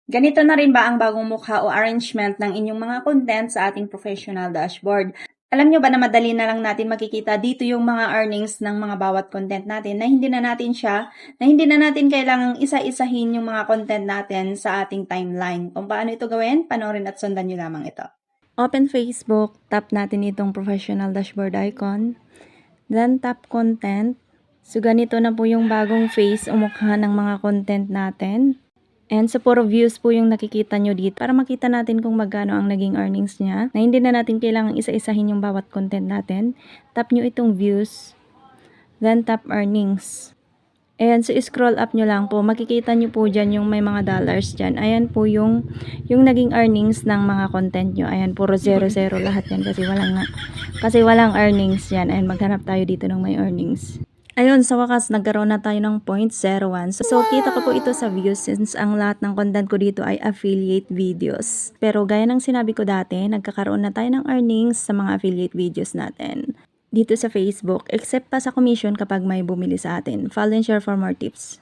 Ganito na rin ba ang bagong mukha o arrangement ng inyong mga content sa ating professional dashboard? Alam nyo ba na madali na lang natin makikita dito yung mga earnings ng mga bawat content natin na hindi na natin kailangang isa-isahin yung mga content natin sa ating timeline. Kung paano ito gawin, panoorin at sundan nyo lamang ito. Open Facebook, tap natin itong professional dashboard icon. Then tap content. So ganito na po yung bagong face o mukha ng mga content natin. And sa puro views po yung nakikita nyo dito para makita natin kung magkano ang naging earnings niya. Na hindi na natin kailangang isa-isahin yung bawat content natin. Tap nyo itong views. Then tap earnings. Ayan, so scroll up nyo lang po. Makikita nyo po dyan yung may mga dollars dyan. Ayan po yung naging earnings ng mga content nyo. Ayan, puro 0-0 lahat yan kasi walang earnings yan. Ayan, maghanap tayo dito ng may earnings. Ayun, sa wakas, nagkaroon na tayo ng 0.01. So, kita ko po ito sa views since ang lahat ng content ko dito ay affiliate videos. Pero gaya ng sinabi ko dati, nagkakaroon na tayo ng earnings sa mga affiliate videos natin dito sa Facebook, except pa sa commission kapag may bumili sa atin. Follow and share for more tips.